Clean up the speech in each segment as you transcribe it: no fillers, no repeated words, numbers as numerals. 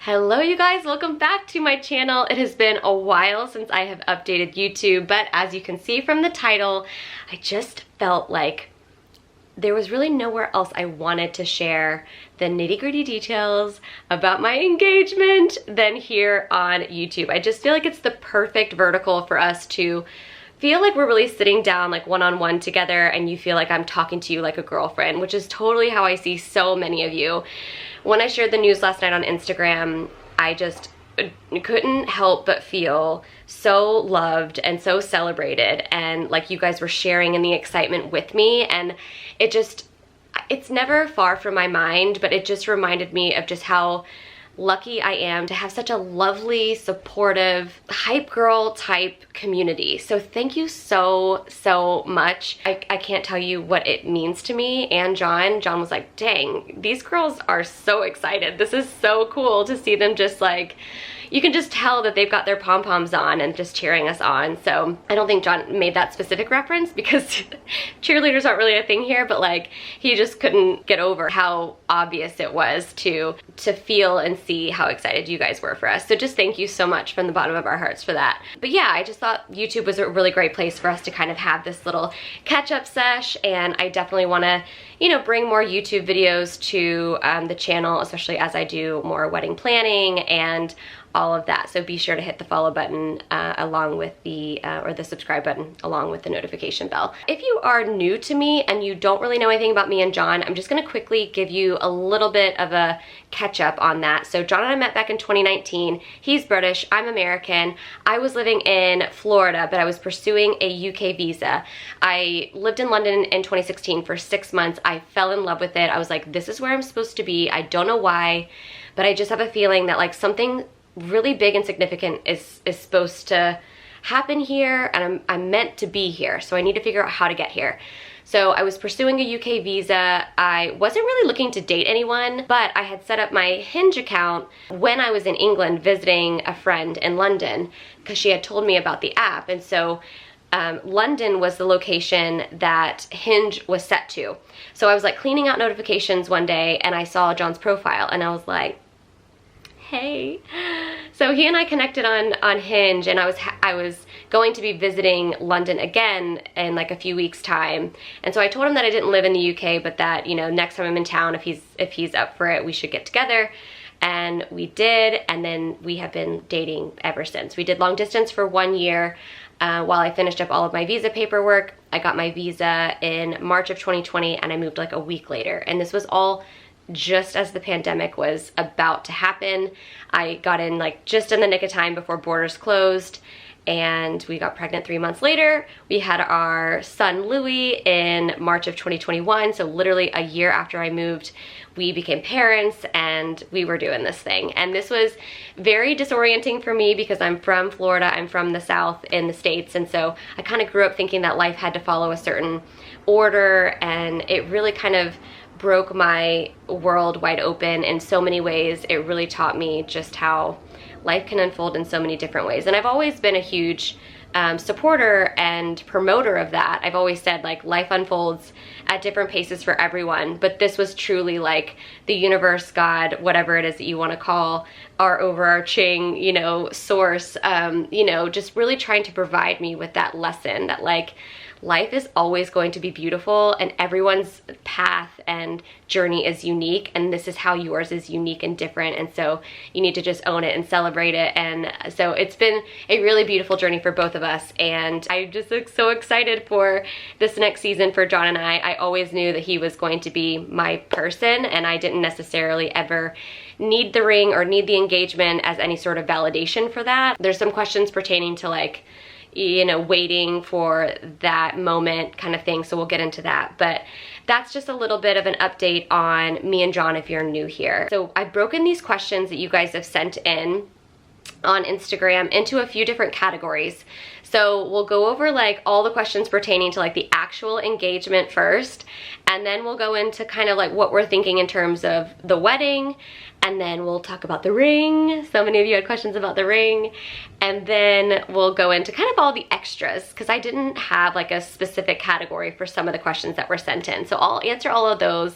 Hello you guys, welcome back to my channel. It has been a while since I have updated YouTube, but as you can see from the title, I just felt like there was really nowhere else I wanted to share the nitty-gritty details about my engagement than here on YouTube. I just feel like it's the perfect vertical for us to feel like we're really sitting down like one-on-one together, and you feel like I'm talking to you like a girlfriend, which is totally how I see so many of you. When I shared the news last night on Instagram, I just couldn't help but feel so loved and so celebrated, and like you guys were sharing in the excitement with me, and it's never far from my mind, but it just reminded me of just how lucky I am to have such a lovely, supportive, hype girl type community. So thank you so much. I can't tell you what it means to me and John. John was like, dang, these girls are so excited. This is so cool to see them just like, you can just tell that they've got their pom-poms on and just cheering us on. So I don't think John made that specific reference because cheerleaders aren't really a thing here, but like he just couldn't get over how obvious it was to feel and see how excited you guys were for us. So just thank you so much from the bottom of our hearts for that. But yeah, I just thought YouTube was a really great place for us to kind of have this little catch-up sesh, and I definitely want to, you know, bring more YouTube videos to the channel, especially as I do more wedding planning and all of that. So be sure to hit the follow button along with the, or the subscribe button along with the notification bell. If you are new to me and you don't really know anything about me and John, I'm just gonna quickly give you a little bit of a catch up on that. So John and I met back in 2019. He's British, I'm American. I was living in Florida, but I was pursuing a UK visa. I lived in London in 2016 for 6 months. I fell in love with it. I was like, this is where I'm supposed to be. I don't know why, but I just have a feeling that like something really big and significant is supposed to happen here, and I'm meant to be here, so I need to figure out how to get here. So I was pursuing a UK visa. I wasn't really looking to date anyone, but I had set up my Hinge account when I was in England visiting a friend in London because she had told me about the app, and so London was the location that Hinge was set to. So I was like cleaning out notifications one day and I saw John's profile and I was like, hey. So he and I connected on Hinge, and I was going to be visiting London again in like a few weeks time. And so I told him that I didn't live in the UK, but that, you know, next time I'm in town, if he's up for it, we should get together. And we did, and then we have been dating ever since. We did long distance for 1 year while I finished up all of my visa paperwork. I got my visa in March of 2020 and I moved like a week later. And this was all just as the pandemic was about to happen. I got in like just in the nick of time before borders closed, and we got pregnant 3 months later. We had our son Louie in March of 2021, so literally a year after I moved, we became parents and we were doing this thing. And this was very disorienting for me because I'm from Florida, I'm from the South in the States, and so I kind of grew up thinking that life had to follow a certain order, and it really kind of broke my world wide open in so many ways. It really taught me just how life can unfold in so many different ways. And I've always been a huge supporter and promoter of that. I've always said like life unfolds at different paces for everyone, but this was truly like the universe, God, whatever it is that you want to call our overarching, you know, source, you know, just really trying to provide me with that lesson that like life is always going to be beautiful, and everyone's path and journey is unique, and this is how yours is unique and different, and so you need to just own it and celebrate it. And so it's been a really beautiful journey for both of us, and I'm just so excited for this next season for John and I. I always knew that he was going to be my person, and I didn't necessarily ever need the ring or need the engagement as any sort of validation for that. There's some questions pertaining to like, you know, waiting for that moment kind of thing, so we'll get into that. But that's just a little bit of an update on me and John if you're new here. So I've broken these questions that you guys have sent in on Instagram into a few different categories. So we'll go over like all the questions pertaining to like the actual engagement first, and then we'll go into kind of like what we're thinking in terms of the wedding, and then we'll talk about the ring. So many of you had questions about the ring. And then we'll go into kind of all the extras, because I didn't have like a specific category for some of the questions that were sent in. So I'll answer all of those.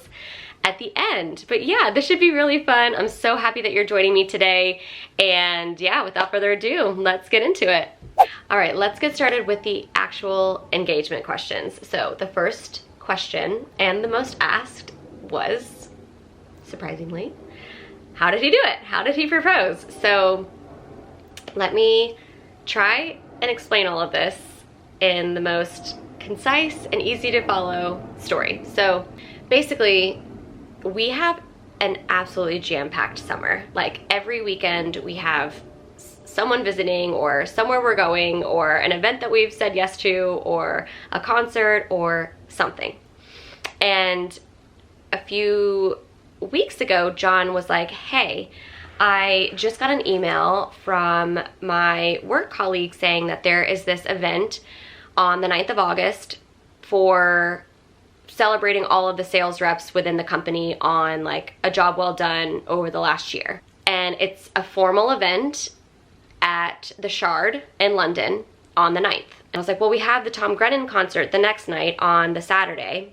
at the end. But yeah, this should be really fun. I'm so happy that you're joining me today. And yeah, without further ado, let's get into it. All right, let's get started with the actual engagement questions. So the first question and the most asked was, surprisingly, how did he do it? How did he propose? So let me try and explain all of this in the most concise and easy to follow story. So basically, we have an absolutely jam-packed summer. Like every weekend we have someone visiting or somewhere we're going or an event that we've said yes to or a concert or something. And a few weeks ago, John was like, hey, I just got an email from my work colleague saying that there is this event on the 9th of August for celebrating all of the sales reps within the company on like a job well done over the last year. And it's a formal event at the Shard in London on the 9th. And I was like, well, we have the Tom Grennan concert the next night on the Saturday.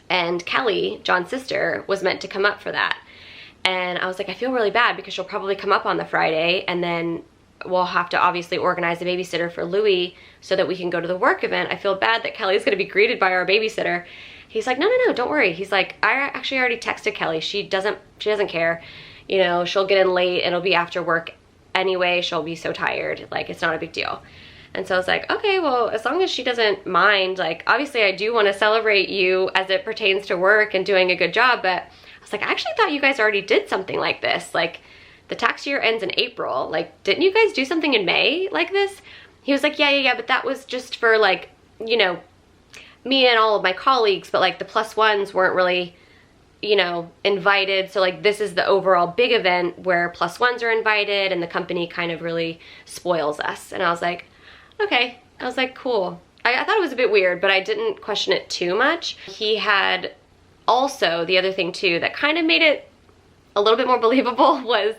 And Kelly, John's sister, was meant to come up for that. And I was like, I feel really bad because she'll probably come up on the Friday and then we'll have to obviously organize a babysitter for Louie so that we can go to the work event. I feel bad that Kelly's gonna be greeted by our babysitter. He's like, no, don't worry. He's like, I actually already texted Kelly. She doesn't care. You know, she'll get in late and it'll be after work anyway. She'll be so tired. Like, it's not a big deal. And so I was like, okay, well, as long as she doesn't mind, like, obviously I do want to celebrate you as it pertains to work and doing a good job, but I was like, I actually thought you guys already did something like this. Like, the tax year ends in April. Like, didn't you guys do something in May like this? He was like, yeah, but that was just for like, you know, me and all of my colleagues, but like the plus ones weren't really, you know, invited. So like this is the overall big event where plus ones are invited and the company kind of really spoils us. And I was like, okay. I was like, cool. I thought it was a bit weird, but I didn't question it too much. He had also, the other thing too that kind of made it a little bit more believable was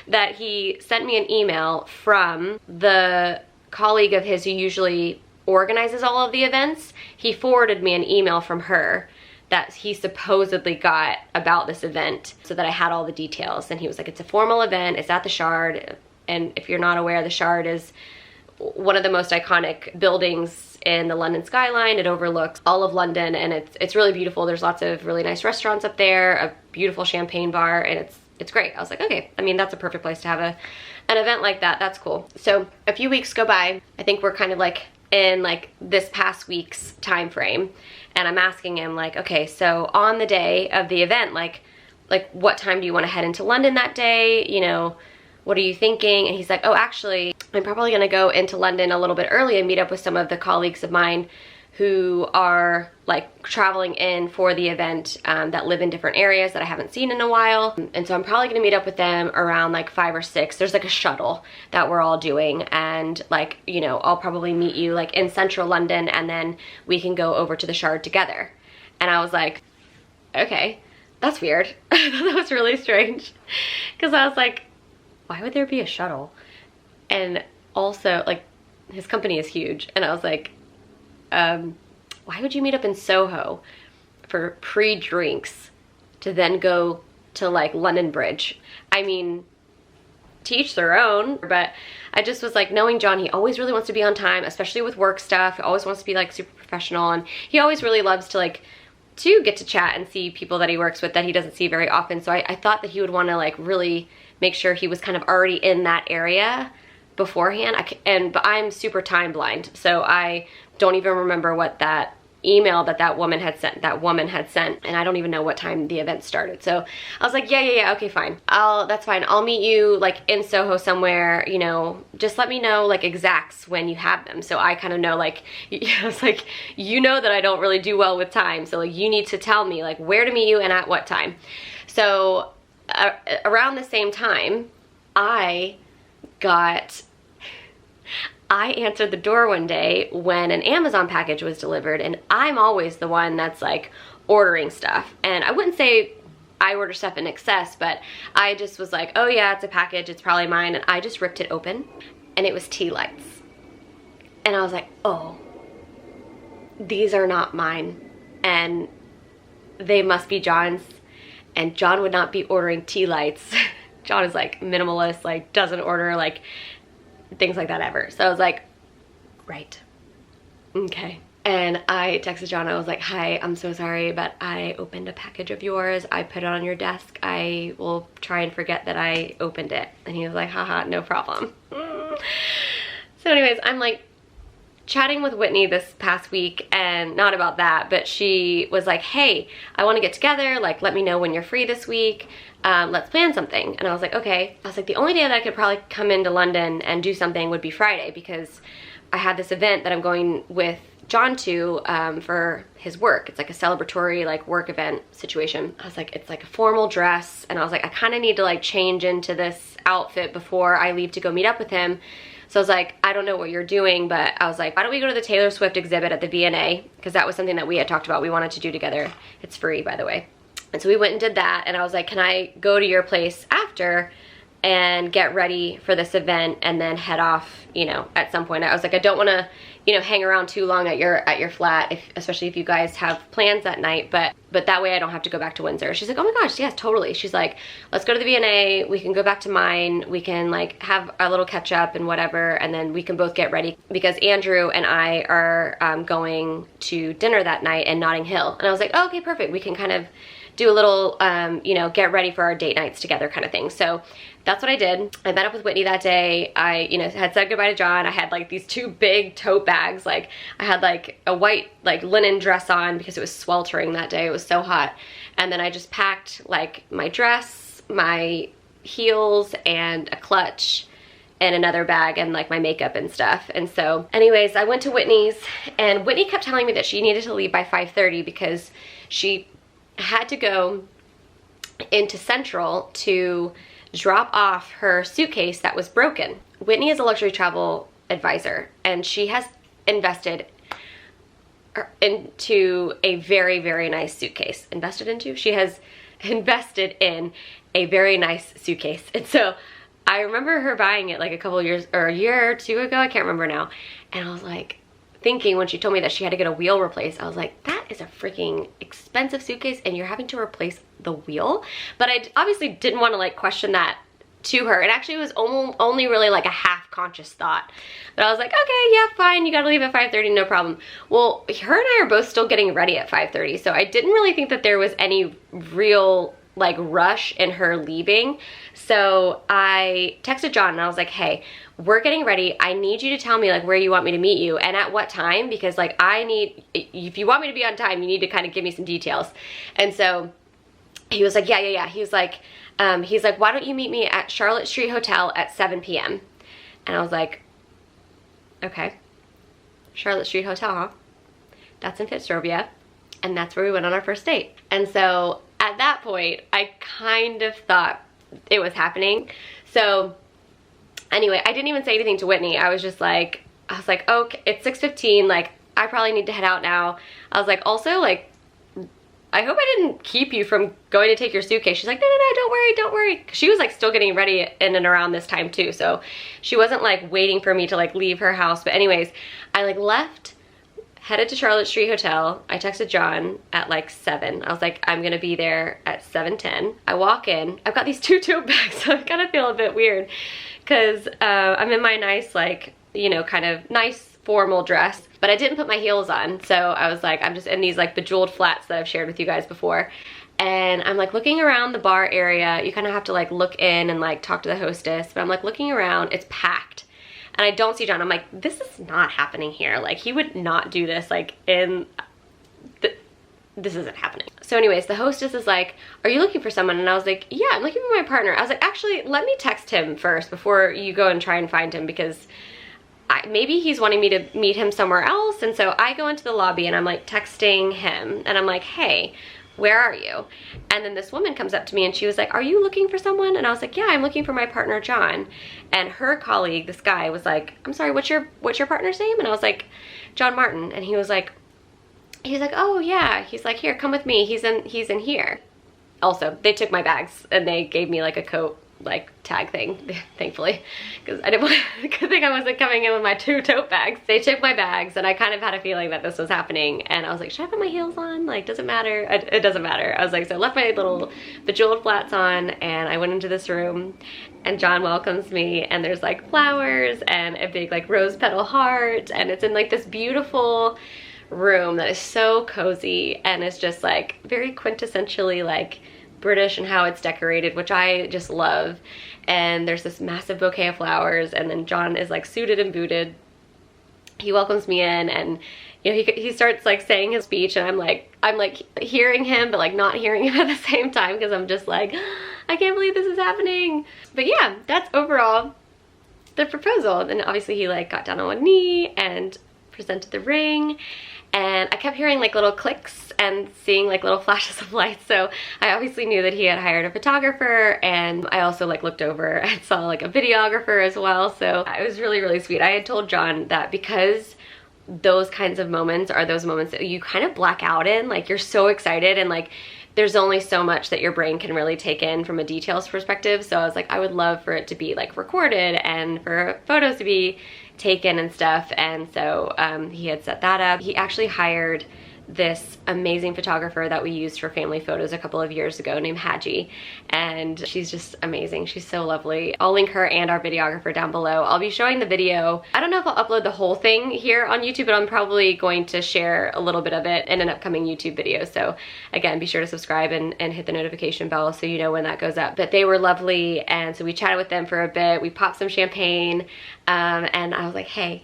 that he sent me an email from the colleague of his who usually organizes all of the events. He forwarded me an email from her that he supposedly got about this event so that I had all the details. And he was like, it's a formal event, it's at the Shard. And if you're not aware, the Shard is one of the most iconic buildings in the London skyline. It overlooks all of London and it's really beautiful. There's lots of really nice restaurants up there, a beautiful champagne bar, and it's great. I was like, okay, I mean, that's a perfect place to have an event like that. That's cool. So a few weeks go by. I think we're kind of like in like this past week's time frame, and I'm asking him like, okay, so on the day of the event, like what time do you want to head into London that day? You know, what are you thinking? And he's like, oh, actually, I'm probably gonna go into London a little bit early and meet up with some of the colleagues of mine who are like traveling in for the event that live in different areas that I haven't seen in a while. And so I'm probably gonna meet up with them around like 5 or 6. There's like a shuttle that we're all doing, and like, you know, I'll probably meet you like in central London and then we can go over to the Shard together. And I was like, okay, that's weird. That was really strange. Cause I was like, why would there be a shuttle? And also, like, his company is huge. And I was like, why would you meet up in Soho for pre-drinks to then go to, like, London Bridge? I mean, to each their own. But I just was like, knowing John, he always really wants to be on time, especially with work stuff. He always wants to be, like, super professional. And he always really loves to, like, to get to chat and see people that he works with that he doesn't see very often. So I thought that he would want to, like, really make sure he was kind of already in that area beforehand. But I'm super time blind, so I don't even remember what that email that woman had sent, and I don't even know what time the event started. So I was like, yeah, okay, fine. That's fine. I'll meet you like in Soho somewhere, you know, just let me know like exacts when you have them. So I kind of know, like, I was like, you know that I don't really do well with time. So like, you need to tell me like where to meet you and at what time. So around the same time, I answered the door one day when an Amazon package was delivered, and I'm always the one that's like ordering stuff. And I wouldn't say I order stuff in excess, but I just was like, oh yeah, it's a package, it's probably mine. And I just ripped it open and it was tea lights. And I was like, oh, these are not mine. And they must be John's. and John would not be ordering tea lights. John is like minimalist, like doesn't order like things like that ever. So I was like, right, okay. And I texted John, I was like, hi, I'm so sorry, but I opened a package of yours. I put it on your desk. I will try and forget that I opened it. And he was like, haha, no problem. So anyways, I'm like chatting with Whitney this past week, and not about that, but she was like, hey, I want to get together. Like, let me know when you're free this week. Let's plan something. And I was like, okay. I was like, the only day that I could probably come into London and do something would be Friday, because I had this event that I'm going with John to for his work. It's like a celebratory like work event situation. I was like, it's like a formal dress, and I was like, I kind of need to like change into this outfit before I leave to go meet up with him. So I was like, I don't know what you're doing, but I was like, why don't we go to the Taylor Swift exhibit at the V&A, because that was something that we had talked about we wanted to do together. It's free, by the way. And so we went and did that, and I was like, can I go to your place after and get ready for this event and then head off, you know, at some point. I was like, I don't want to, you know, hang around too long at your flat, especially if you guys have plans that night, but that way I don't have to go back to Windsor. She's like, oh my gosh, yes, totally. She's like, let's go to the V&A, we can go back to mine, we can like have a little catch up and whatever, and then we can both get ready, because Andrew and I are going to dinner that night in Notting Hill. And I was like, oh, okay, perfect. We can kind of do a little, you know, get ready for our date nights together kind of thing. So that's what I did. I met up with Whitney that day. I, you know, had said goodbye to John. I had like these 2 big tote bags. Like I had like a white like linen dress on because it was sweltering that day. It was so hot. And then I just packed like my dress, my heels, and a clutch, and another bag, and like my makeup and stuff. And so anyways, I went to Whitney's, and Whitney kept telling me that she needed to leave by 5:30 because she had to go into Central to drop off her suitcase that was broken. Whitney is a luxury travel advisor, and she has invested into a very, very nice suitcase. She has invested in a very nice suitcase. And so I remember her buying it like a couple years, or a year or 2 ago, I can't remember now. And I was like, thinking when she told me that she had to get a wheel replaced, I was like, that is a freaking expensive suitcase and you're having to replace the wheel. But I obviously didn't want to like question that to her. It actually was only really like a half conscious thought. But I was like, okay, yeah, fine, you gotta leave at 5:30, no problem. Well, her and I are both still getting ready at 5:30, so I didn't really think that there was any real like rush in her leaving. So I texted John and I was like, hey, we're getting ready. I need you to tell me like where you want me to meet you and at what time, because like if you want me to be on time, you need to kind of give me some details. And so he was like, yeah. He was like, why don't you meet me at Charlotte Street Hotel at 7 p.m. And I was like, okay, Charlotte Street Hotel, huh? That's in Fitzrovia. And that's where we went on our first date. And so at that point, I kind of thought it was happening. So anyway, I didn't even say anything to Whitney. I was like, okay, it's 6:15. Like, I probably need to head out now. I was like, also, like, I hope I didn't keep you from going to take your suitcase. She's like, no, don't worry. She was like still getting ready in and around this time too. So she wasn't like waiting for me to like leave her house. But anyways, I like left, headed to Charlotte Street Hotel. I texted John at like 7. I was like, I'm gonna be there at 7:10. I walk in, I've got these 2 tote bags, so I kind of feel a bit weird because I'm in my nice, like, you know, kind of nice formal dress, but I didn't put my heels on. So I was like, I'm just in these like bejeweled flats that I've shared with you guys before. And I'm like looking around the bar area. You kind of have to like look in and like talk to the hostess, but I'm like looking around, it's packed. And I don't see John. I'm like, this is not happening here. Like, he would not do this, like, this isn't happening. So anyways, the hostess is like, are you looking for someone? And I was like, yeah, I'm looking for my partner. I was like, actually, let me text him first before you go and try and find him, because maybe he's wanting me to meet him somewhere else. And so I go into the lobby and I'm like texting him and I'm like, hey, where are you? And then this woman comes up to me and she was like, are you looking for someone? And I was like, yeah, I'm looking for my partner, John. And her colleague, this guy, was like, I'm sorry, what's your partner's name? And I was like, John Martin. And he was like, oh yeah. He's like, here, come with me. He's in here. Also, they took my bags and they gave me like a coat like tag thing, thankfully, because I didn't want good thing I wasn't coming in with my 2 tote bags. They took my bags, and I kind of had a feeling that this was happening, and I was like, should I put my heels on? Like, does it matter? It doesn't matter. I was like, so I left my little bejeweled flats on, and I went into this room, and John welcomes me, and there's like flowers and a big like rose petal heart, and it's in like this beautiful room that is so cozy, and it's just like very quintessentially like British and how it's decorated, which I just love. And there's this massive bouquet of flowers, and then John is like suited and booted. He welcomes me in, and you know, he starts like saying his speech, and I'm like hearing him but like not hearing him at the same time, because I'm just like, I can't believe this is happening. But yeah, that's overall the proposal. And obviously he like got down on one knee and presented the ring, and I kept hearing like little clicks and seeing like little flashes of light, so I obviously knew that he had hired a photographer. And I also like looked over and saw like a videographer as well, so it was really, really sweet. I had told John that because those kinds of moments are those moments that you kind of black out in, like you're so excited, and like there's only so much that your brain can really take in from a details perspective. So I was like, I would love for it to be like recorded and for photos to be taken and stuff. And so he had set that up. He actually hired this amazing photographer that we used for family photos a couple of years ago named Haji, and she's just amazing. She's so lovely. I'll link her and our videographer down below. I'll be showing the video. I don't know if I'll upload the whole thing here on YouTube, but I'm probably going to share a little bit of it in an upcoming YouTube video. So again, be sure to subscribe and hit the notification bell so you know when that goes up. But they were lovely, and so we chatted with them for a bit. We popped some champagne, and I was like, hey,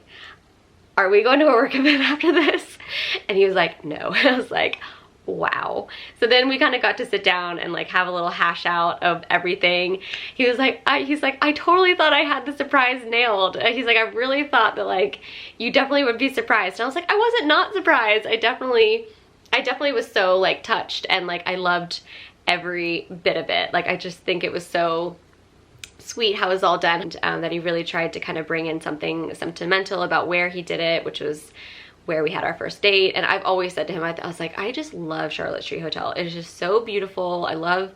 are we going to a work event after this? And he was like, no. I was like, wow. So then we kind of got to sit down and like have a little hash out of everything. He was like, I totally thought I had the surprise nailed. He's like, I really thought that like you definitely would be surprised. And I was like, I wasn't not surprised. I definitely was so like touched, and like I loved every bit of it. Like I just think it was so sweet how it was all done, that he really tried to kind of bring in something sentimental about where he did it, which was where we had our first date. And I've always said to him, I was like, I just love Charlotte Street Hotel. It is just so beautiful. I love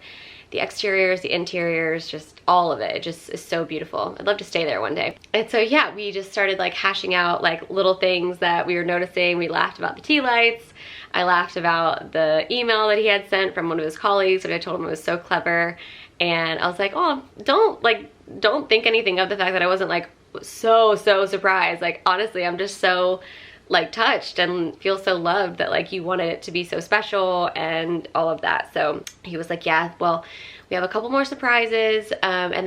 the exteriors, the interiors, just all of it. It just is so beautiful. I'd love to stay there one day. And so yeah, we just started like hashing out like little things that we were noticing. We laughed about the tea lights. I laughed about the email that he had sent from one of his colleagues, but I told him it was so clever. And I was like, oh, don't think anything of the fact that I wasn't like so surprised. Like honestly, I'm just so like touched and feel so loved that like you wanted it to be so special and all of that. So he was like, yeah, well, we have a couple more surprises. And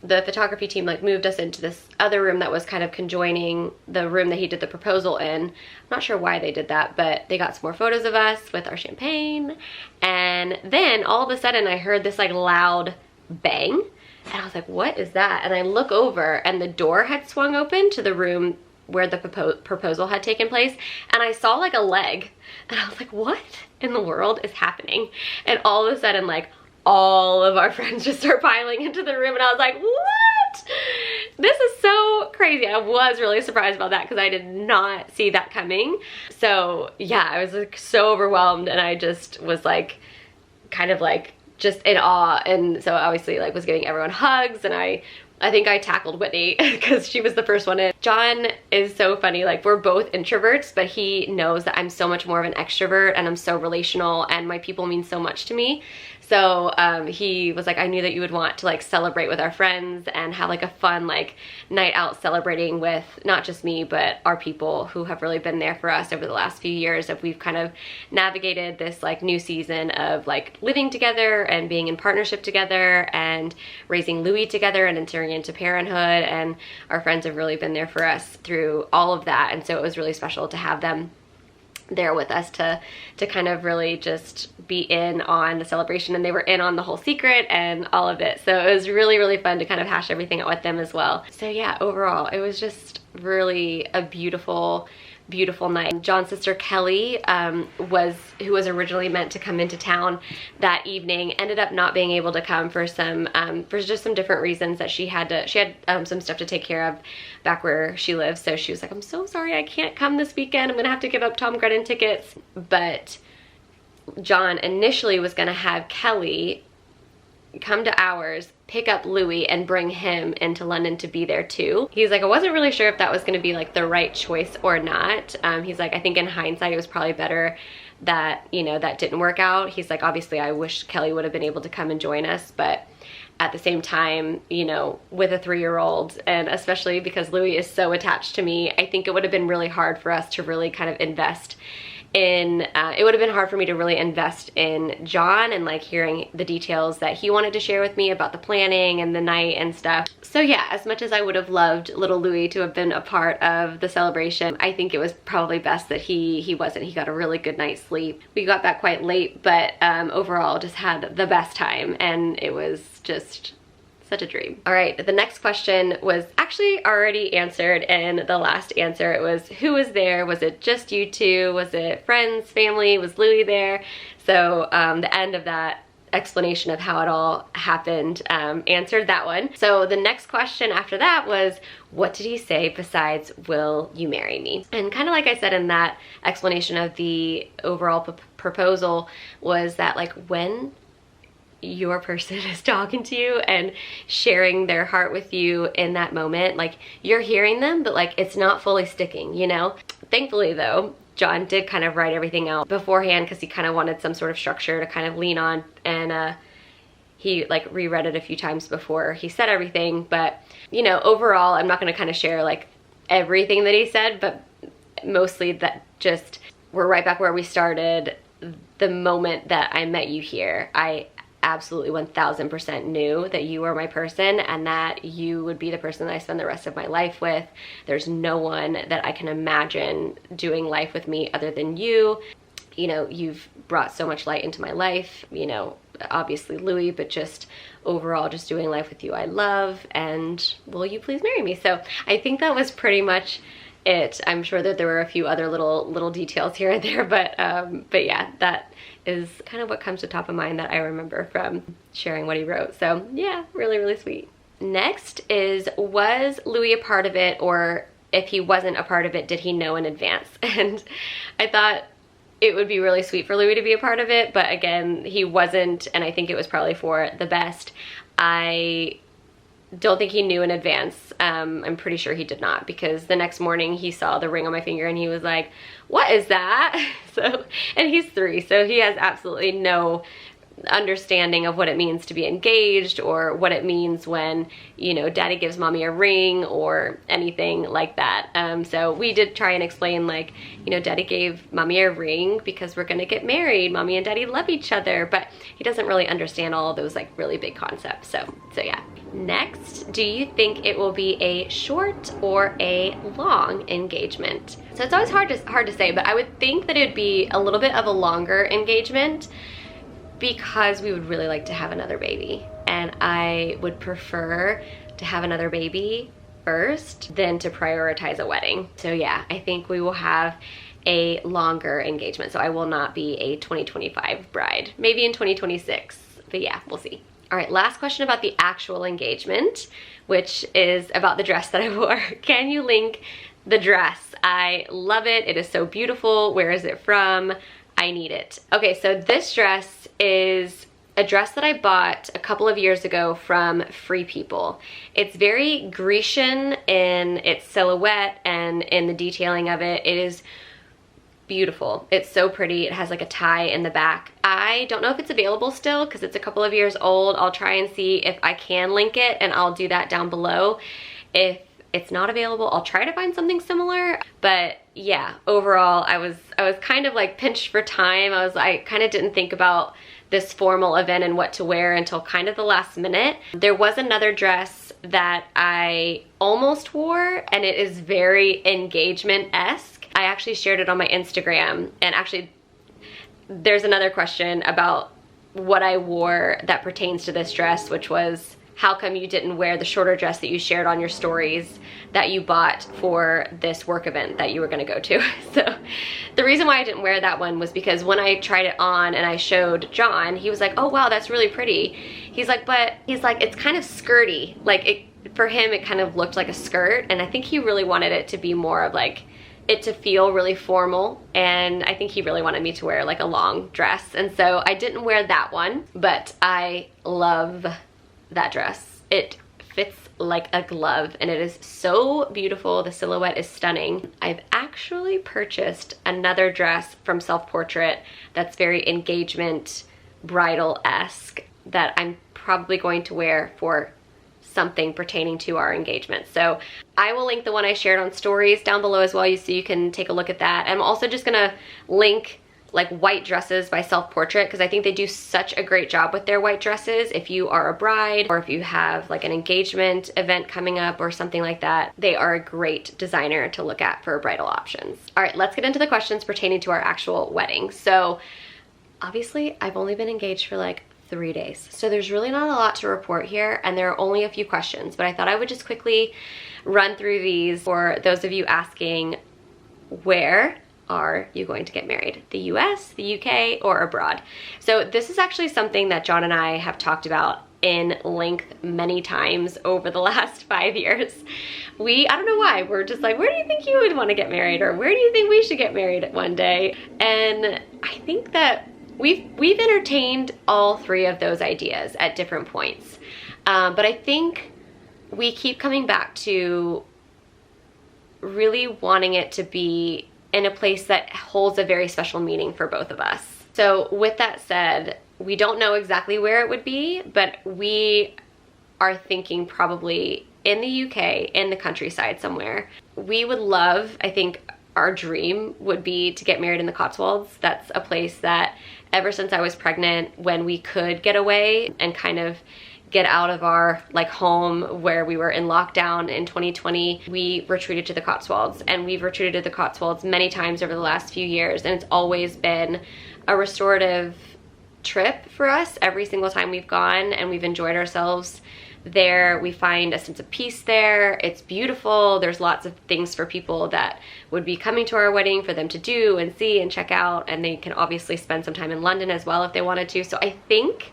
the photography team like moved us into this other room that was kind of conjoining the room that he did the proposal in. I'm not sure why they did that, but they got some more photos of us with our champagne. And then all of a sudden I heard this like loud bang, and I was like, what is that? And I look over, and the door had swung open to the room where the proposal had taken place, and I saw like a leg, and I was like, what in the world is happening? And all of a sudden like all of our friends just start piling into the room, and I was like, what? This is so crazy. I was really surprised about that because I did not see that coming. So yeah, I was like so overwhelmed, and I just was like kind of like just in awe. And so obviously like was giving everyone hugs, and I think I tackled Whitney because she was the first one in. John is so funny. Like we're both introverts, but he knows that I'm so much more of an extrovert, and I'm so relational, and my people mean so much to me. So he was like, I knew that you would want to like celebrate with our friends and have like a fun like night out celebrating with not just me, but our people who have really been there for us over the last few years. If we've kind of navigated this like new season of like living together and being in partnership together and raising Louie together and entering into parenthood, and our friends have really been there for us through all of that. And so it was really special to have them there with us to kind of really just be in on the celebration, and they were in on the whole secret and all of it. So it was really, really fun to kind of hash everything out with them as well. So yeah, overall, it was just really a beautiful night. John's sister Kelly, who was originally meant to come into town that evening, ended up not being able to come for just some different reasons that she had some stuff to take care of back where she lives. So she was like, I'm so sorry I can't come this weekend. I'm gonna have to give up Tom Grennan tickets. But John initially was gonna have Kelly come to ours, pick up Louie, and bring him into London to be there too. He's like, I wasn't really sure if that was gonna be like the right choice or not. He's like, I think in hindsight it was probably better that, you know, that didn't work out. He's like, obviously I wish Kelly would have been able to come and join us, but at the same time, you know, with a 3-year-old, and especially because Louie is so attached to me, I think it would have been really hard for us to really kind of invest in, it would have been hard for me to really invest in John and like hearing the details that he wanted to share with me about the planning and the night and stuff. So yeah, as much as I would have loved little Louie to have been a part of the celebration, I think it was probably best that he wasn't. He got a really good night's sleep. We got back quite late, but overall just had the best time, and it was just such a dream. All right, the next question was actually already answered in the last answer. It was, who was there? Was it just you two? Was it friends, family? Was Louie there? So the end of that explanation of how it all happened answered that one. So the next question after that was, what did he say besides, will you marry me? And kind of like I said in that explanation of the overall proposal, was that like when your person is talking to you and sharing their heart with you in that moment, like you're hearing them, but like it's not fully sticking, you know? Thankfully though, John did kind of write everything out beforehand because he kind of wanted some sort of structure to kind of lean on, and he like reread it a few times before he said everything. But you know, overall, I'm not going to kind of share like everything that he said, but mostly that just, we're right back where we started. The moment that I met you here, I absolutely 1000% knew that you were my person and that you would be the person that I spend the rest of my life with. There's no one that I can imagine doing life with me other than you. You know, you've brought so much light into my life, you know, obviously Louie, but just overall just doing life with you I love, and will you please marry me? So I think that was pretty much it. I'm sure that there were a few other little details here and there, but yeah, that is kind of what comes to top of mind that I remember from sharing what he wrote. So yeah, really, really sweet. Next is, was Louie a part of it, or if he wasn't a part of it, did he know in advance? And I thought it would be really sweet for Louie to be a part of it, but again, he wasn't, and I think it was probably for the best. I don't think he knew in advance. I'm pretty sure he did not, because the next morning he saw the ring on my finger and he was like, what is that? So, and he's 3, so he has absolutely no understanding of what it means to be engaged, or what it means when, you know, daddy gives mommy a ring or anything like that. So we did try and explain, like, you know, daddy gave mommy a ring because we're gonna get married. Mommy and daddy love each other, but he doesn't really understand all of those like really big concepts. So yeah. Next, do you think it will be a short or a long engagement? So it's always hard to say, but I would think that it'd be a little bit of a longer engagement, because we would really like to have another baby, and I would prefer to have another baby first than to prioritize a wedding. So yeah, I think we will have a longer engagement. So I will not be a 2025 bride, maybe in 2026, but yeah, we'll see. All right, last question about the actual engagement, which is about the dress that I wore. Can you link the dress? I love it. It is so beautiful. Where is it from? I need it. Okay, so this dress is a dress that I bought a couple of years ago from Free People. It's very Grecian in its silhouette and in the detailing of it. It is beautiful. It's so pretty. It has like a tie in the back. I don't know if it's available still because it's a couple of years old. I'll try and see if I can link it, and I'll do that down below. If it's not available, I'll try to find something similar. But yeah, overall, I was kind of like pinched for time. I kind of didn't think about this formal event and what to wear until kind of the last minute. There was another dress that I almost wore, and it is very engagement-esque. I actually shared it on my Instagram, and actually there's another question about what I wore that pertains to this dress, which was, how come you didn't wear the shorter dress that you shared on your stories that you bought for this work event that you were gonna go to? So the reason why I didn't wear that one was because when I tried it on and I showed John, he was like, oh wow, that's really pretty. He's like, it's kind of skirty. Like, for him, it kind of looked like a skirt, and I think he really wanted it to be more of like it to feel really formal, and I think he really wanted me to wear like a long dress, and so I didn't wear that one, but I love that dress. It fits like a glove and it is so beautiful. The silhouette is stunning. I've actually purchased another dress from Self Portrait that's very engagement bridal-esque that I'm probably going to wear for something pertaining to our engagement. So I will link the one I shared on stories down below as well, so you can take a look at that. And I'm also just gonna link like white dresses by Self Portrait, because I think they do such a great job with their white dresses. If you are a bride or if you have like an engagement event coming up or something like that, they are a great designer to look at for bridal options. All right, let's get into the questions pertaining to our actual wedding. So obviously I've only been engaged for like 3 days, so there's really not a lot to report here, and there are only a few questions, but I thought I would just quickly run through these for those of you asking, where are you going to get married? The US, the UK, or abroad? So this is actually something that John and I have talked about in length many times over the last 5 years. I don't know why, we're just like, where do you think you would want to get married? Or where do you think we should get married one day? And I think that we've entertained all 3 of those ideas at different points. But I think we keep coming back to really wanting it to be in a place that holds a very special meaning for both of us. So with that said, we don't know exactly where it would be, but we are thinking probably in the UK, in the countryside somewhere. We would love, I think our dream would be to get married in the Cotswolds. That's a place that ever since I was pregnant, when we could get away and kind of get out of our like home where we were in lockdown in 2020, we retreated to the Cotswolds, and we've retreated to the Cotswolds many times over the last few years, and it's always been a restorative trip for us every single time we've gone, and we've enjoyed ourselves there. We find a sense of peace there. It's beautiful. There's lots of things for people that would be coming to our wedding for them to do and see and check out, and they can obviously spend some time in London as well if they wanted to. So I think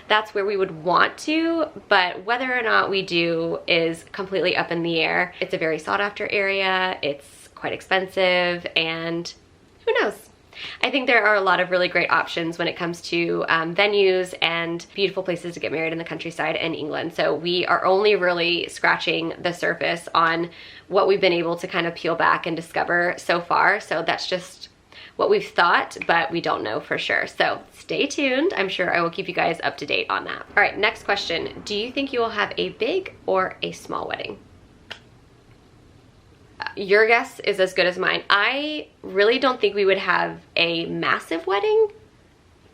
that's where we would want to, but whether or not we do is completely up in the air. It's a very sought after area, it's quite expensive, and who knows? I think there are a lot of really great options when it comes to venues and beautiful places to get married in the countryside in England. So we are only really scratching the surface on what we've been able to kind of peel back and discover so far. So that's just what we've thought, but we don't know for sure. So stay tuned. I'm sure I will keep you guys up to date on that. All right, next question. Do you think you will have a big or a small wedding? Your guess is as good as mine. I really don't think we would have a massive wedding.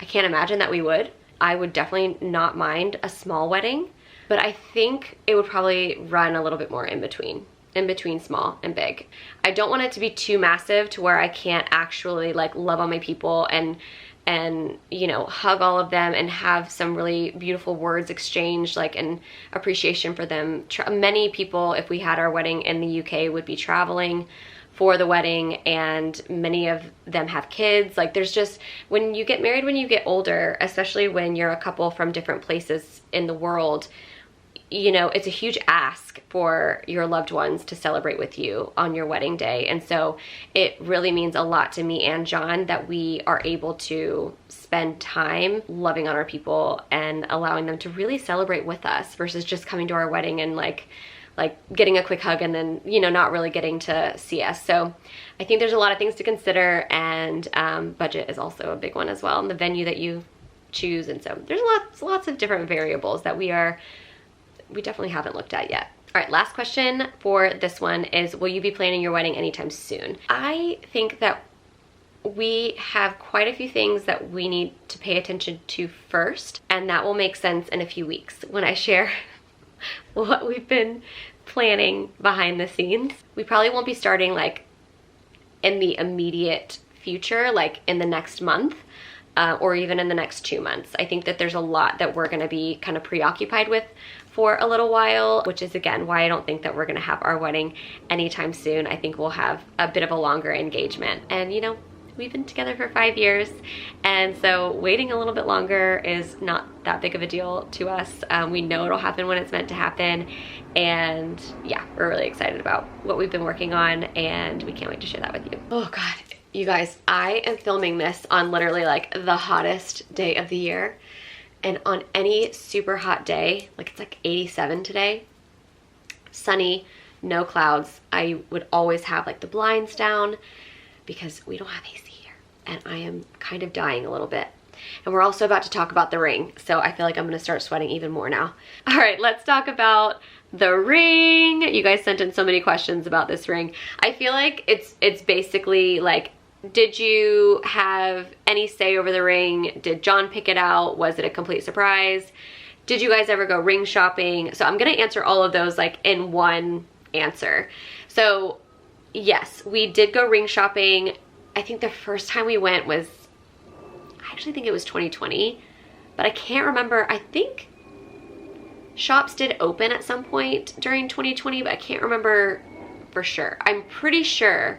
I can't imagine that we would. I would definitely not mind a small wedding, but I think it would probably run a little bit more in between small and big. I don't want it to be too massive to where I can't actually like love on my people and you know, hug all of them and have some really beautiful words exchanged, like an appreciation for them. Many people, if we had our wedding in the UK, would be traveling for the wedding, and many of them have kids. Like, there's just, when you get married when you get older, especially when you're a couple from different places in the world, you know, it's a huge ask for your loved ones to celebrate with you on your wedding day. And so it really means a lot to me and John that we are able to spend time loving on our people and allowing them to really celebrate with us versus just coming to our wedding and like getting a quick hug and then, you know, not really getting to see us. So I think there's a lot of things to consider, and budget is also a big one as well, and the venue that you choose. And so there's lots of different variables that we definitely haven't looked at yet. All right, last question for this one is, will you be planning your wedding anytime soon? I think that we have quite a few things that we need to pay attention to first, and that will make sense in a few weeks when I share what we've been planning behind the scenes. We probably won't be starting like in the immediate future, like in the next month, or even in the next 2 months. I think that there's a lot that we're gonna be kind of preoccupied with for a little while, which is again why I don't think that we're gonna have our wedding anytime soon. I think we'll have a bit of a longer engagement, and you know, we've been together for 5 years, and so waiting a little bit longer is not that big of a deal to us. We know it'll happen when it's meant to happen, and yeah, we're really excited about what we've been working on, and we can't wait to share that with you. Oh God, you guys, I am filming this on literally like the hottest day of the year, and on any super hot day, like it's like 87 today, sunny, no clouds, I would always have like the blinds down because we don't have AC here, and I am kind of dying a little bit. And we're also about to talk about the ring, so I feel like I'm gonna start sweating even more now. All right, let's talk about the ring. You guys sent in so many questions about this ring. I feel like it's basically like, did you have any say over the ring? Did John pick it out? Was it a complete surprise? Did you guys ever go ring shopping? So I'm gonna answer all of those like in one answer. So yes, we did go ring shopping. I think the first time we went was, I actually think it was 2020, but I can't remember. I think shops did open at some point during 2020, but I can't remember for sure. I'm pretty sure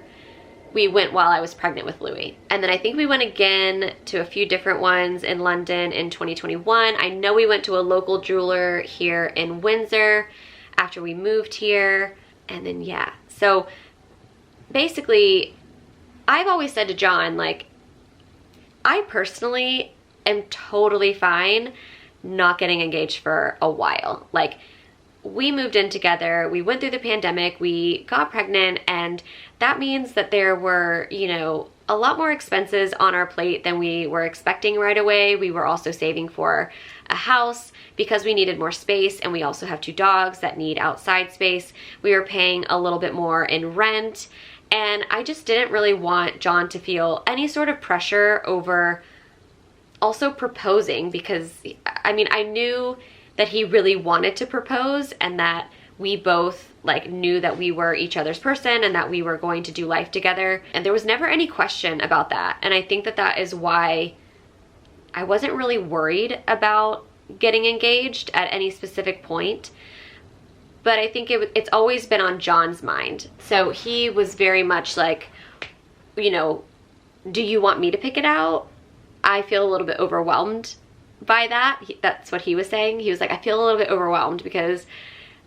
we went while I was pregnant with Louie. And then I think we went again to a few different ones in London in 2021. I know we went to a local jeweler here in Windsor after we moved here. And then yeah, so basically I've always said to John, like, I personally am totally fine not getting engaged for a while. Like, we moved in together, we went through the pandemic, we got pregnant, and that means that there were, you know, a lot more expenses on our plate than we were expecting right away. We were also saving for a house because we needed more space, and we also have 2 dogs that need outside space. We were paying a little bit more in rent, and I just didn't really want John to feel any sort of pressure over also proposing, because I mean, I knew that he really wanted to propose, and that we both like knew that we were each other's person and that we were going to do life together, and there was never any question about that. And I think that that is why I wasn't really worried about getting engaged at any specific point. But I think it's always been on John's mind. So he was very much like, you know, do you want me to pick it out? I feel a little bit overwhelmed by that. That's what he was saying. He was like, I feel a little bit overwhelmed because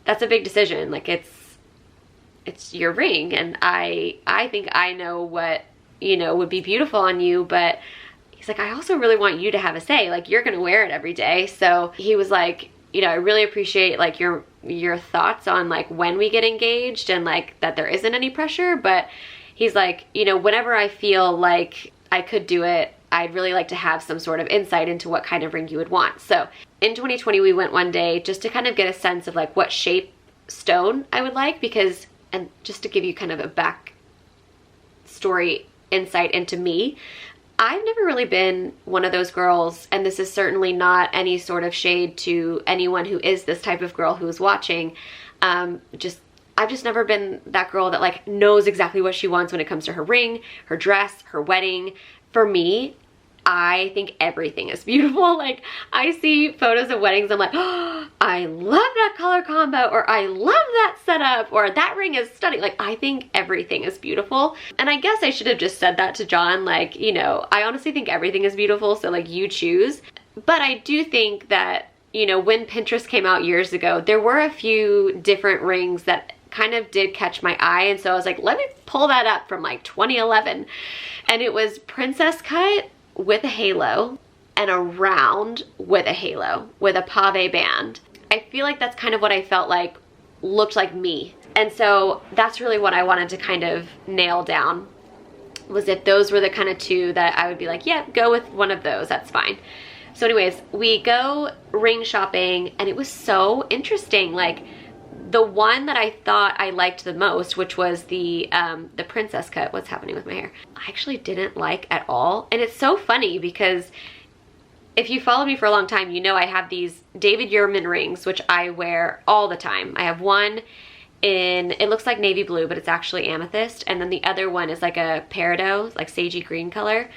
that's a big decision. Like, it's your ring, and I think I know what, you know, would be beautiful on you, but he's like, I also really want you to have a say. Like, you're gonna wear it every day. So he was like, you know, I really appreciate like your thoughts on like when we get engaged, and like that there isn't any pressure. But he's like, you know, whenever I feel like I could do it, I'd really like to have some sort of insight into what kind of ring you would want. So in 2020, we went one day just to kind of get a sense of like what shape stone I would like, because, and just to give you kind of a back story insight into me, I've never really been one of those girls, and this is certainly not any sort of shade to anyone who is this type of girl who's watching. I've just never been that girl that like knows exactly what she wants when it comes to her ring, her dress, her wedding. For me, I think everything is beautiful. Like, I see photos of weddings, I'm like, oh, I love that color combo, or I love that setup, or that ring is stunning. Like, I think everything is beautiful. And I guess I should have just said that to John, like, you know, I honestly think everything is beautiful, so like, you choose. But I do think that, you know, when Pinterest came out years ago, there were a few different rings that kind of did catch my eye, and so I was like, let me pull that up from like 2011. And it was princess cut with a halo and a round with a halo with a pave band. I feel like that's kind of what I felt like looked like me. And so that's really what I wanted to kind of nail down, was if those were the kind of 2 that I would be like, yeah, go with one of those, that's fine. So anyways, we go ring shopping, and it was so interesting. Like, the one that I thought I liked the most, which was the princess cut, what's happening with my hair, I actually didn't like at all. And it's so funny because if you followed me for a long time, you know I have these David Yurman rings, which I wear all the time. I have one in, it looks like navy blue, but it's actually amethyst. And then the other one is like a peridot, like sagey green color.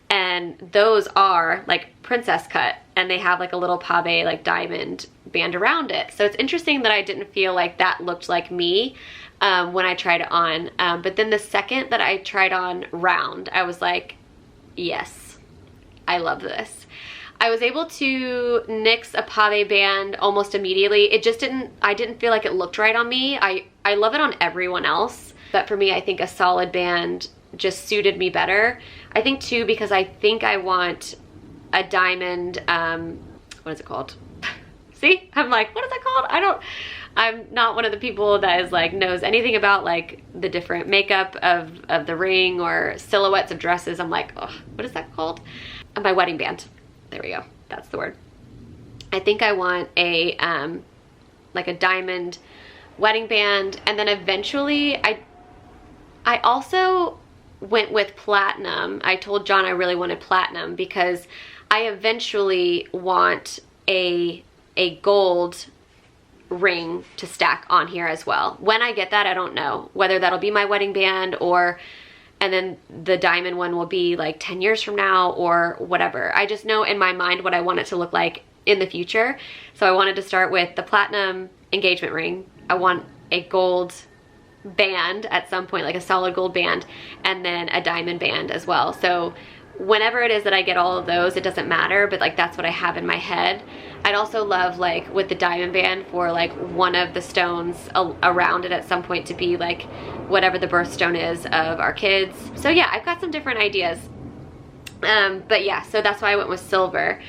And those are like princess cut, and they have like a little pave like diamond band around it. So it's interesting that I didn't feel like that looked like me when I tried it on. But then the second that I tried on round, I was like, yes, I love this. I was able to nix a pave band almost immediately. It just I didn't feel like it looked right on me. I love it on everyone else, but for me, I think a solid band just suited me better. I think too, because I think I want a diamond, what is it called? See, I'm like, what is that called? I'm not one of the people that is like, knows anything about like the different makeup of the ring or silhouettes of dresses. I'm like, oh, what is that called? My wedding band. There we go. That's the word. I think I want a, like a diamond wedding band. And then eventually I also went with platinum. I told John I really wanted platinum because I eventually want a gold ring to stack on here as well. When I get that, I don't know whether that'll be my wedding band and then the diamond one will be like 10 years from now or whatever. I just know in my mind what I want it to look like in the future. So I wanted to start with the platinum engagement ring. I want a gold band at some point, like a solid gold band, and then a diamond band as well. So whenever it is that I get all of those, it doesn't matter, but like that's what I have in my head. I'd also love like with the diamond band for like one of the stones around it at some point to be like whatever the birthstone is of our kids. So yeah, I've got some different ideas. But yeah, so that's why I went with silver.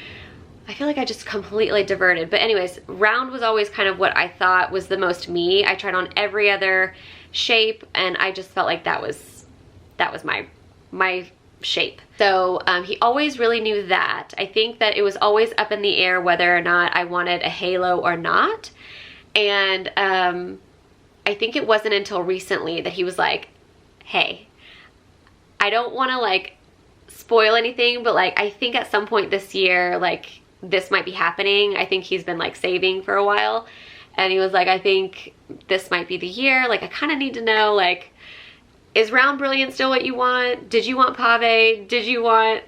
I feel like I just completely diverted. But anyways, round was always kind of what I thought was the most me. I tried on every other shape and I just felt like that was my shape. So he always really knew that. I think that it was always up in the air whether or not I wanted a halo or not. And I think it wasn't until recently that he was like, hey, I don't want to like spoil anything, but like I think at some point this year, like this might be happening. I think he's been like saving for a while. And he was like, I think this might be the year. Like I kind of need to know, like, is round brilliant still what you want? Did you want pave? Did you want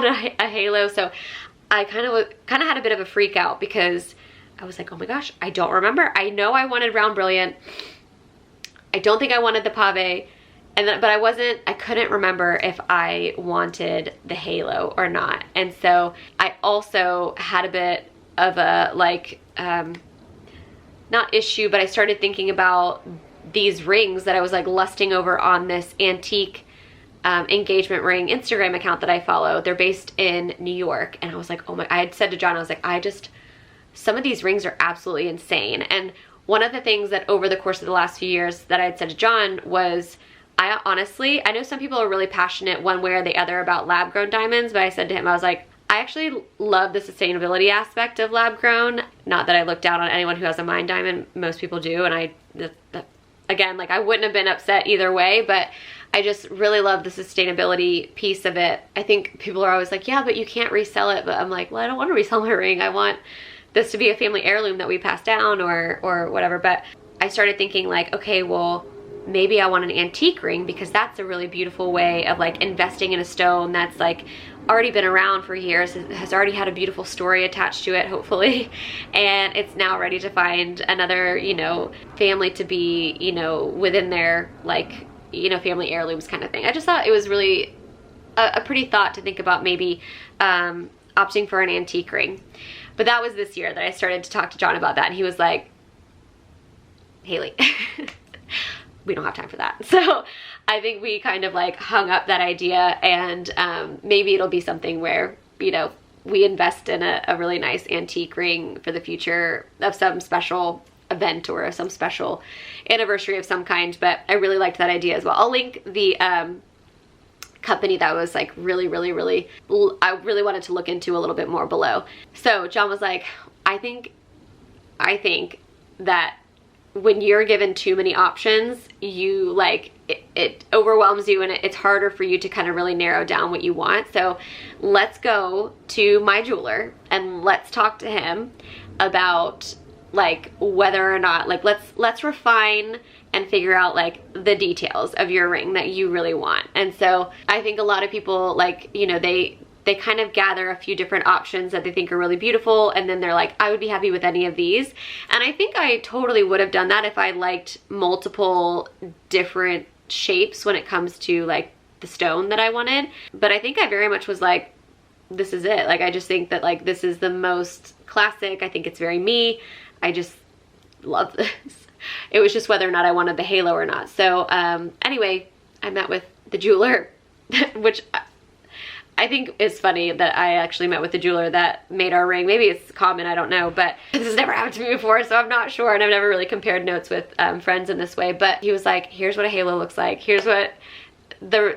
a halo? So I kind of had a bit of a freak out because I was like, oh my gosh, I don't remember. I know I wanted round brilliant. I don't think I wanted the pave. And then, but I couldn't remember if I wanted the halo or not. And so I also had a bit of a like, not issue, but I started thinking about these rings that I was like lusting over on this antique engagement ring Instagram account that I follow. They're based in New York. And I was like, oh my, I had said to John, I was like, some of these rings are absolutely insane. And one of the things that over the course of the last few years that I had said to John was, I honestly, I know some people are really passionate one way or the other about lab grown diamonds, but I said to him, I was like, I actually love the sustainability aspect of lab grown. Not that I look down on anyone who has a mine diamond, most people do. And again, like I wouldn't have been upset either way, but I just really love the sustainability piece of it. I think people are always like, yeah, but you can't resell it. But I'm like, well, I don't want to resell my ring. I want this to be a family heirloom that we pass down or whatever. But I started thinking like, okay, well, maybe I want an antique ring because that's a really beautiful way of like investing in a stone that's like already been around for years, has already had a beautiful story attached to it, hopefully, and it's now ready to find another, you know, family to be, you know, within their like, you know, family heirlooms kind of thing. I just thought it was really a pretty thought to think about maybe opting for an antique ring. But that was this year that I started to talk to John about that, and he was like, Haley, we don't have time for that. So I think we kind of like hung up that idea, and maybe it'll be something where, you know, we invest in a really nice antique ring for the future of some special event or some special anniversary of some kind. But I really liked that idea as well. I'll link the company that was like really I really wanted to look into a little bit more below. So John was like, I think that when you're given too many options, you like it overwhelms you, and it's harder for you to kind of really narrow down what you want. So let's go to my jeweler and let's talk to him about like whether or not, like let's refine and figure out like the details of your ring that you really want. And so I think a lot of people, like, you know, they kind of gather a few different options that they think are really beautiful, and then they're like, I would be happy with any of these. And I think I totally would have done that if I liked multiple different shapes when it comes to like the stone that I wanted. But I think I very much was like, this is it. Like, I just think that like this is the most classic. I think it's very me. I just love this. It was just whether or not I wanted the halo or not. So anyway, I met with the jeweler, which I think is funny that I actually met with the jeweler that made our ring. Maybe it's common, I don't know, but this has never happened to me before, so I'm not sure, and I've never really compared notes with friends in this way. But he was like, here's what a halo looks like. Here's what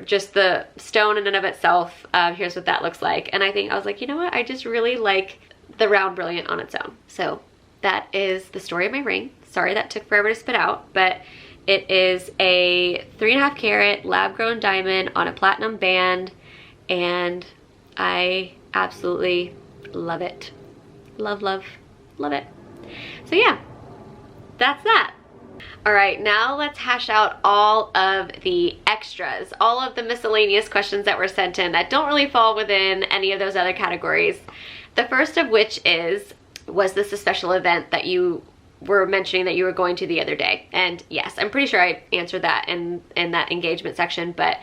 just the stone in and of itself, here's what that looks like. And I was like, you know what? I just really like the round brilliant on its own. So that is the story of my ring. Sorry that took forever to spit out, but it is a 3.5 carat lab grown diamond on a platinum band, and I absolutely love it. Love, love, love it. So yeah, that's that. All right, now let's hash out all of the extras, all of the miscellaneous questions that were sent in that don't really fall within any of those other categories. The first of which is, was this a special event that you were mentioning that you were going to the other day? And yes, I'm pretty sure I answered that in that engagement section, but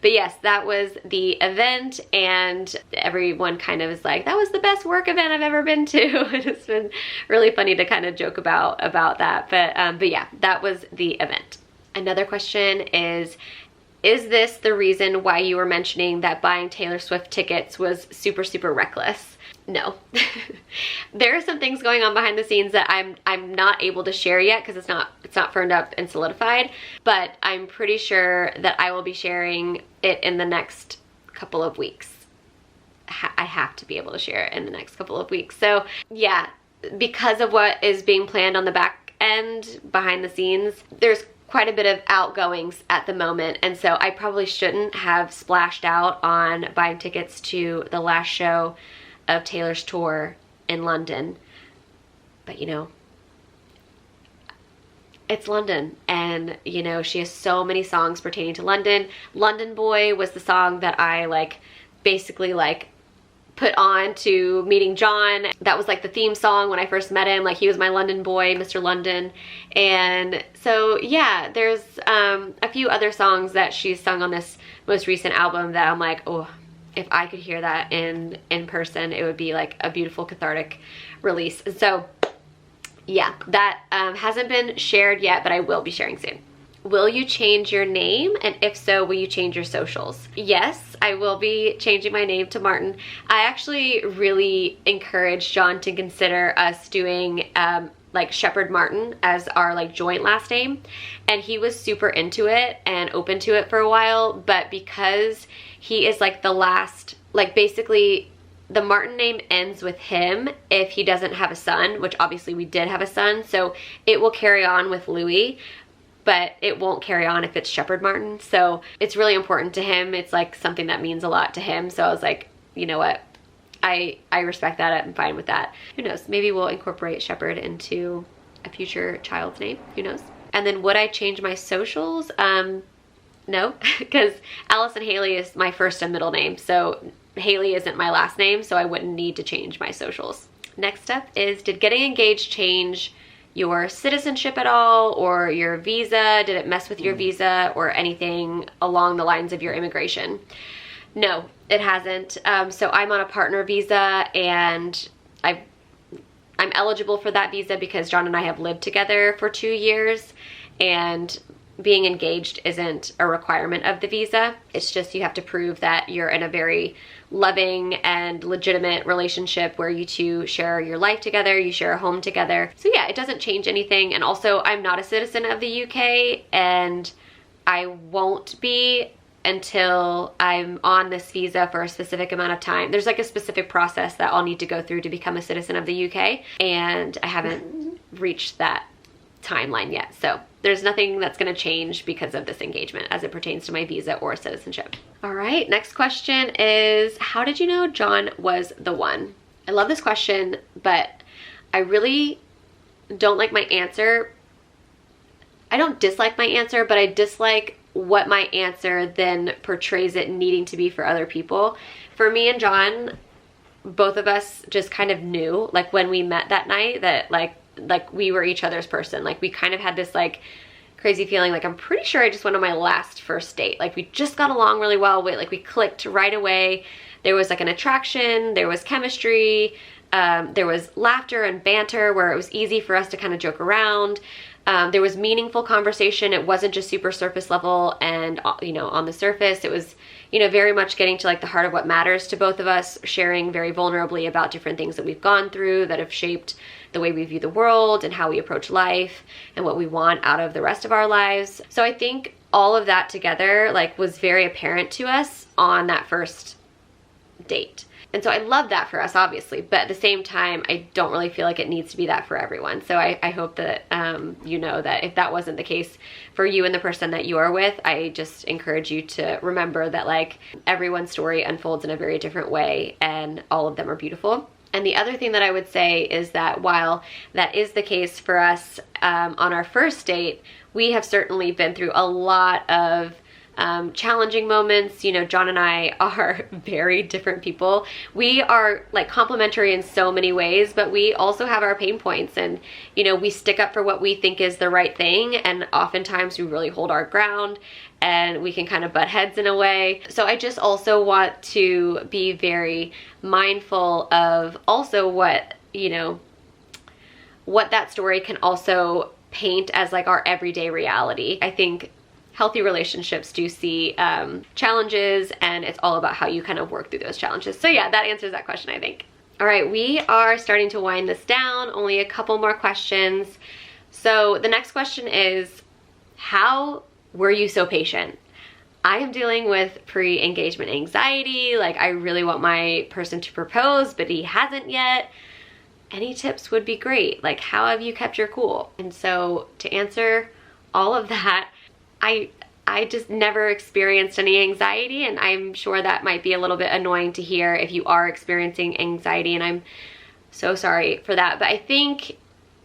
yes, that was the event, and everyone kind of is like, that was the best work event I've ever been to. And it's been really funny to kind of joke about that, but yeah, that was the event. Another question is this the reason why you were mentioning that buying Taylor Swift tickets was super, super reckless? No. There are some things going on behind the scenes that I'm not able to share yet because it's not firmed up and solidified, but I'm pretty sure that I will be sharing it in the next couple of weeks. I have to be able to share it in the next couple of weeks. So yeah, because of what is being planned on the back end behind the scenes, there's quite a bit of outgoings at the moment, and so I probably shouldn't have splashed out on buying tickets to the last show of Taylor's tour in London. But you know, it's London, and you know, she has so many songs pertaining to London. London Boy was the song that I basically put on to meeting John. That was like the theme song when I first met him. Like, he was my London boy, Mr. London. And so yeah, there's a few other songs that she's sung on this most recent album that I'm like, oh, if I could hear that in person, it would be like a beautiful cathartic release. And so yeah, that hasn't been shared yet, but I will be sharing soon. Will you change your name? And if so, will you change your socials? Yes, I will be changing my name to Martin. I actually really encourage John to consider us doing Shepherd Martin as our joint last name, and he was super into it and open to it for a while. But because he is the last, basically the Martin name ends with him if he doesn't have a son, which obviously we did have a son, so it will carry on with Louie, but it won't carry on if it's Shepherd Martin. So it's really important to him. It's something that means a lot to him. So I was like, you know what? I respect that. I'm fine with that. Who knows? Maybe we'll incorporate Shepherd into a future child's name. Who knows? And then would I change my socials? No, because Alyson Haley is my first and middle name. So Haley isn't my last name, so I wouldn't need to change my socials. Next up is, did getting engaged change your citizenship at all, or your visa? Did it mess with your visa or anything along the lines of your immigration? No, it hasn't. So I'm on a partner visa, and I'm eligible for that visa because John and I have lived together for 2 years, and being engaged isn't a requirement of the visa. It's just you have to prove that you're in a very loving and legitimate relationship where you two share your life together, you share a home together. So yeah, it doesn't change anything. And also, I'm not a citizen of the UK, and I won't be until I'm on this visa for a specific amount of time. There's a specific process that I'll need to go through to become a citizen of the UK, and I haven't reached that timeline yet. So there's nothing that's going to change because of this engagement as it pertains to my visa or citizenship. All right, next question is, how did you know John was the one? I love this question, but I really don't like my answer. I don't dislike my answer, but I dislike what my answer then portrays it needing to be for other people. For me and John, both of us just kind of knew, when we met that night, that we were each other's person. We kind of had this crazy feeling. Like, I'm pretty sure I just went on my last first date. Like, we just got along really well. We clicked right away. There was like an attraction, there was chemistry, there was laughter and banter where it was easy for us to kind of joke around. There was meaningful conversation. It wasn't just super surface level and, you know, on the surface. It was, you know, very much getting to like the heart of what matters to both of us, sharing very vulnerably about different things that we've gone through that have shaped the way we view the world and how we approach life and what we want out of the rest of our lives. So I think all of that together like was very apparent to us on that first date. And so I love that for us, obviously, but at the same time, I don't really feel like it needs to be that for everyone. So I hope that you know that if that wasn't the case for you and the person that you are with, I just encourage you to remember that like everyone's story unfolds in a very different way and all of them are beautiful. And the other thing that I would say is that while that is the case for us on our first date, we have certainly been through a lot of challenging moments. You know, John and I are very different people. We are like complementary in so many ways, but we also have our pain points, and you know, we stick up for what we think is the right thing, and oftentimes we really hold our ground and we can kind of butt heads in a way. So I just also want to be very mindful of also what, you know, what that story can also paint as like our everyday reality. I think healthy relationships do see challenges, and it's all about how you kind of work through those challenges. So yeah, that answers that question, I think. All right, we are starting to wind this down. Only a couple more questions. So the next question is, how were you so patient? I am dealing with pre-engagement anxiety. Like, I really want my person to propose, but he hasn't yet. Any tips would be great. Like, how have you kept your cool? And so to answer all of that, I just never experienced any anxiety, and I'm sure that might be a little bit annoying to hear if you are experiencing anxiety, and I'm so sorry for that. But I think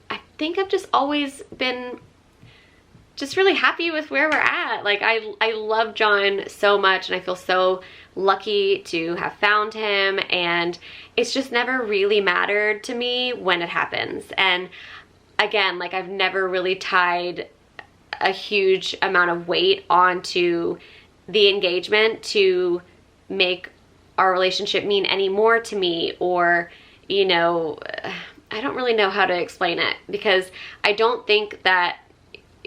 I've just always been just really happy with where we're at. Like, I love John so much, and I feel so lucky to have found him, and it's just never really mattered to me when it happens. And again, like, I've never really tied a huge amount of weight onto the engagement to make our relationship mean any more to me, or, you know, I don't really know how to explain it, because I don't think that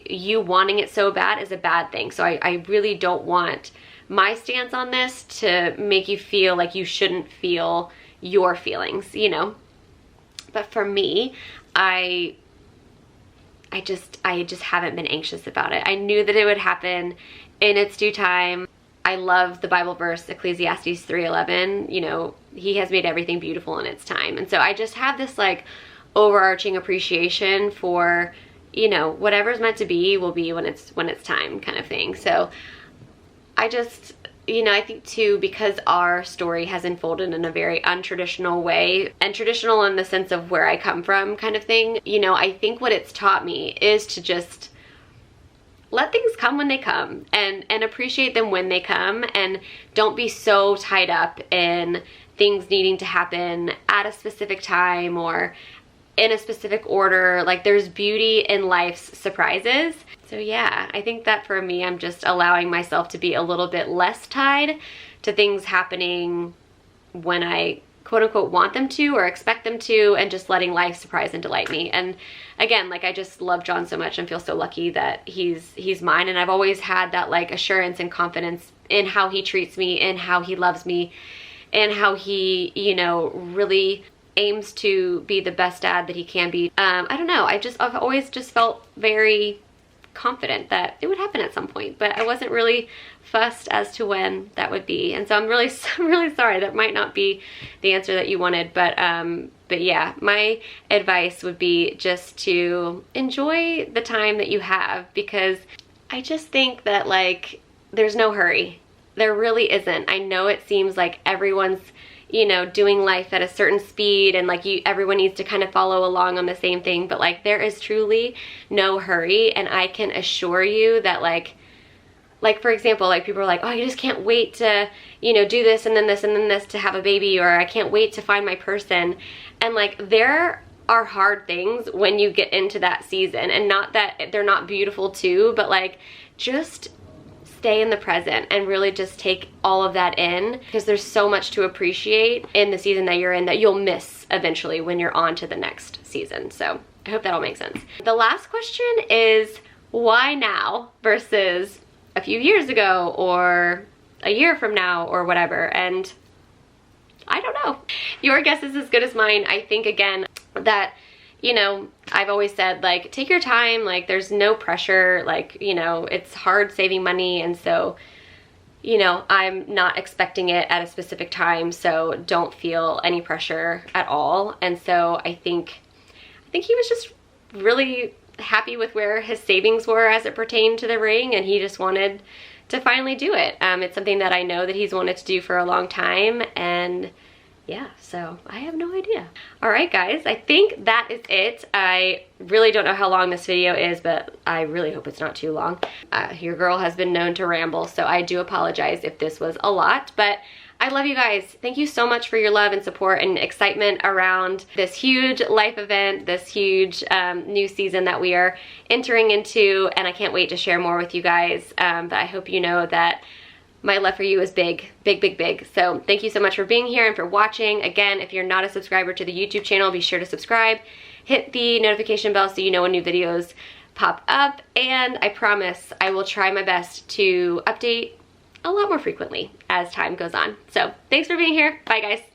you wanting it so bad is a bad thing. So I really don't want my stance on this to make you feel like you shouldn't feel your feelings, you know. But for me, I just haven't been anxious about it. I knew that it would happen in its due time. I love the Bible verse, Ecclesiastes 3:11, you know, he has made everything beautiful in its time. And so I just have this like overarching appreciation for, you know, whatever's meant to be will be when it's time, kind of thing. So I just, you know, I think too, because our story has unfolded in a very untraditional way, and traditional in the sense of where I come from kind of thing, you know, I think what it's taught me is to just let things come when they come, and appreciate them when they come, and don't be so tied up in things needing to happen at a specific time or in a specific order. Like, there's beauty in life's surprises. So yeah, I think that for me, I'm just allowing myself to be a little bit less tied to things happening when I quote unquote want them to or expect them to, and just letting life surprise and delight me. And again, like, I just love John so much and feel so lucky that he's mine. And I've always had that like assurance and confidence in how he treats me, and how he loves me, and how he, you know, really aims to be the best dad that he can be. I don't know, I've always just felt very confident that it would happen at some point, but I wasn't really fussed as to when that would be. And so I'm really sorry, that might not be the answer that you wanted, but yeah, my advice would be just to enjoy the time that you have, because I just think that like there's no hurry. There really isn't. I know it seems like everyone's, you know, doing life at a certain speed, and like everyone needs to kind of follow along on the same thing, but like there is truly no hurry. And I can assure you that like for example, like people are like, oh, I just can't wait to, you know, do this and then this and then this to have a baby, or I can't wait to find my person. And like there are hard things when you get into that season, and not that they're not beautiful too, but like just stay in the present and really just take all of that in, because there's so much to appreciate in the season that you're in that you'll miss eventually when you're on to the next season. So I hope that all makes sense. The last question is, why now versus a few years ago or a year from now or whatever? And I don't know. Your guess is as good as mine. I think, again, that, you know, I've always said, like, take your time, like, there's no pressure, like, you know, it's hard saving money, and so, you know, I'm not expecting it at a specific time, so don't feel any pressure at all. And so I think he was just really happy with where his savings were as it pertained to the ring, and he just wanted to finally do it. It's something that I know that he's wanted to do for a long time, and yeah, so I have no idea. All right, guys, I think that is it. I really don't know how long this video is, but I really hope it's not too long. Your girl has been known to ramble, so I do apologize if this was a lot, but I love you guys. Thank you so much for your love and support and excitement around this huge life event, this huge new season that we are entering into, and I can't wait to share more with you guys. But I hope you know that my love for you is big, big, big, big. So thank you so much for being here and for watching. Again, if you're not a subscriber to the YouTube channel, be sure to subscribe. Hit the notification bell so you know when new videos pop up, and I promise I will try my best to update a lot more frequently as time goes on. So thanks for being here. Bye, guys.